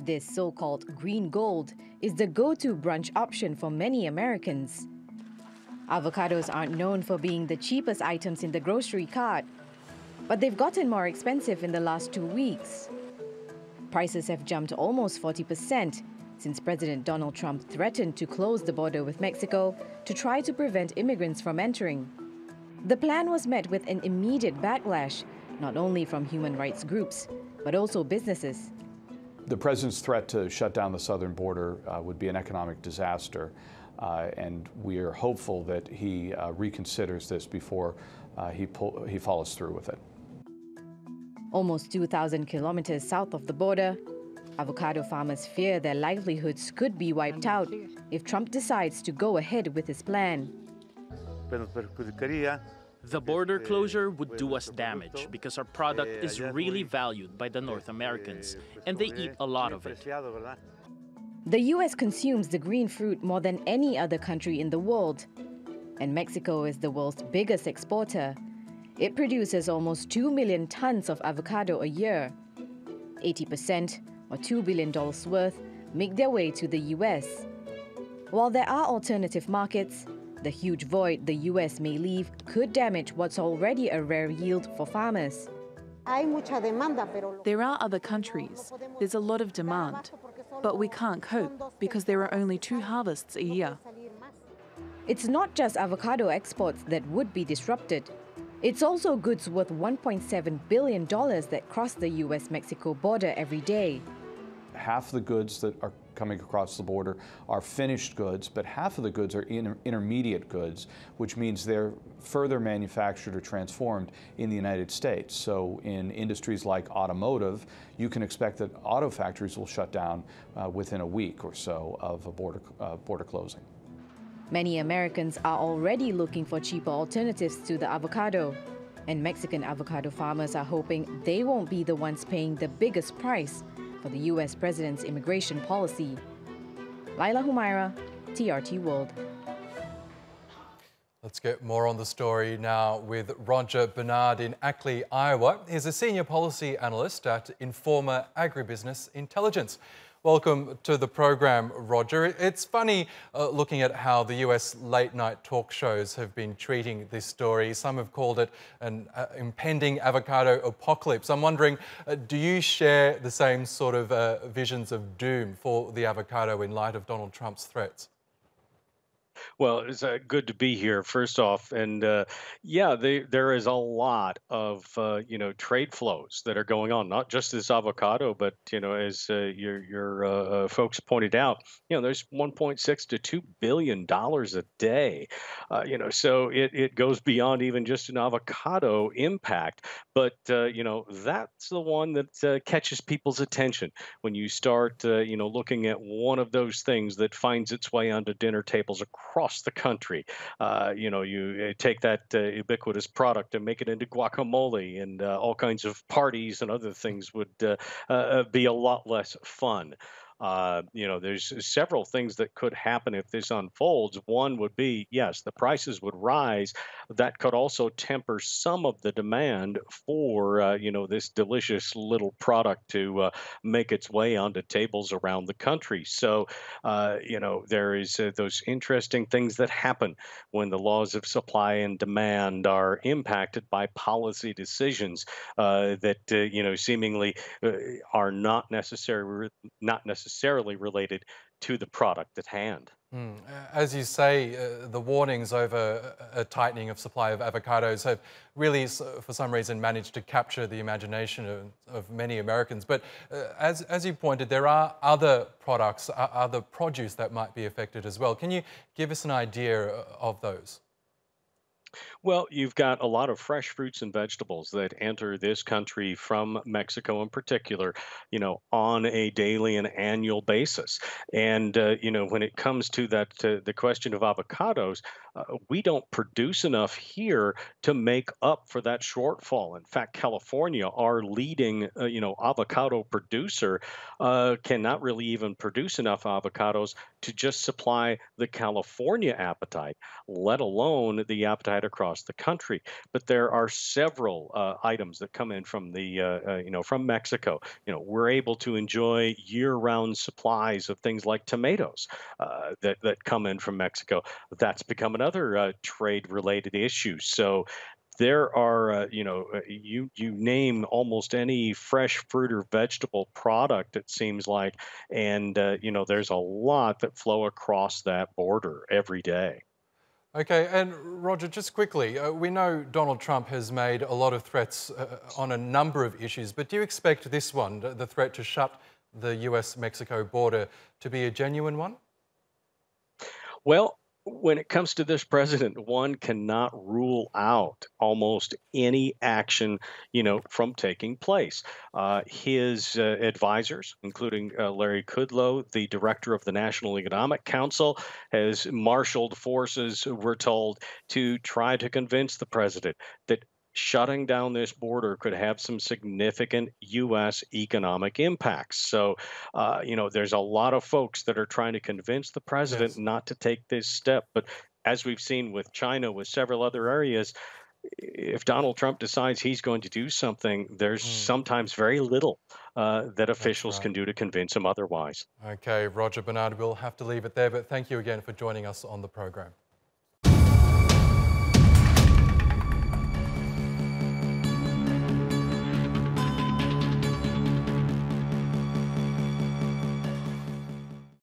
This so-called green gold is the go-to brunch option for many Americans. Avocados aren't known for being the cheapest items in the grocery cart, but they've gotten more expensive in the last 2 weeks. Prices have jumped almost 40% since President Donald Trump threatened to close the border with Mexico to try to prevent immigrants from entering. The plan was met with an immediate backlash, not only from human rights groups, but also businesses. The president's threat to shut down the southern border would be an economic disaster, and we are hopeful that he reconsiders this before he follows through with it. Almost 2,000 kilometers south of the border, avocado farmers fear their livelihoods could be wiped out if Trump decides to go ahead with his plan. The border closure would do us damage because our product is really valued by the North Americans, and they eat a lot of it. The U.S. consumes the green fruit more than any other country in the world, and Mexico is the world's biggest exporter. It produces almost 2 million tons of avocado a year. 80%, or $2 billion worth, make their way to the U.S. While there are alternative markets, the huge void the U.S. may leave could damage what's already a rare yield for farmers. There are other countries. There's a lot of demand. But we can't cope because there are only 2 harvests a year. It's not just avocado exports that would be disrupted. It's also goods worth $1.7 billion that cross the U.S.-Mexico border every day. Half the goods that are coming across the border are finished goods, but half of the goods are intermediate goods, which means they're further manufactured or transformed in the United States. So in industries like automotive, you can expect that auto factories will shut down within a week or so of a border closing. Many Americans are already looking for cheaper alternatives to the avocado, and Mexican avocado farmers are hoping they won't be the ones paying the biggest price for the U.S. president's immigration policy. Laila Humairah, TRT World. Let's get more on the story now with Roger Bernard in Ackley, Iowa. He's a senior policy analyst at Informa Agribusiness Intelligence. Welcome to the program, Roger. It's funny looking at how the US late-night talk shows have been treating this story. Some have called it an impending avocado apocalypse. I'm wondering, do you share the same sort of visions of doom for the avocado in light of Donald Trump's threats? Well, it's good to be here, first off. And yeah, there is a lot of, trade flows that are going on, not just this avocado, but, as your folks pointed out, there's 1.6 to $2 billion a day, so it goes beyond even just an avocado impact. But, that's the one that catches people's attention when you start, looking at one of those things that finds its way onto dinner tables across the country. You take that ubiquitous product and make it into guacamole, and all kinds of parties and other things would be a lot less fun. There's several things that could happen if this unfolds. One would be, yes, the prices would rise. That could also temper some of the demand for, this delicious little product to make its way onto tables around the country. So, there is those interesting things that happen when the laws of supply and demand are impacted by policy decisions that, seemingly are not necessarily related to the product at hand. As you say, the warnings over a tightening of supply of avocados have really, for some reason, managed to capture the imagination of many Americans. But as you pointed, there are other products, other produce that might be affected as well. Can you give us an idea of those? Well, you've got a lot of fresh fruits and vegetables that enter this country from Mexico in particular, on a daily and annual basis. And, when it comes to that, the question of avocados, we don't produce enough here to make up for that shortfall. In fact, California, our leading, avocado producer, cannot really even produce enough avocados to just supply the California appetite, let alone the appetite across the country. But there are several items that come in from from Mexico. We're able to enjoy year-round supplies of things like tomatoes that come in from Mexico. That's become another trade-related issue. So there are, you name almost any fresh fruit or vegetable product, it seems like, and there's a lot that flow across that border every day. Okay, and Roger, just quickly, we know Donald Trump has made a lot of threats on a number of issues, but do you expect this one, the threat to shut the US-Mexico border, to be a genuine one? Well, when it comes to this president, one cannot rule out almost any action, from taking place. His advisors, including Larry Kudlow, the director of the National Economic Council, has marshaled forces, we're told, to try to convince the president that shutting down this border could have some significant U.S. economic impacts. So, there's a lot of folks that are trying to convince the president Yes. not to take this step. But as we've seen with China, with several other areas, if Donald Trump decides he's going to do something, there's sometimes very little that That's officials right. can do to convince him otherwise. Okay, Roger Bernard, we'll have to leave it there, but thank you again for joining us on the program.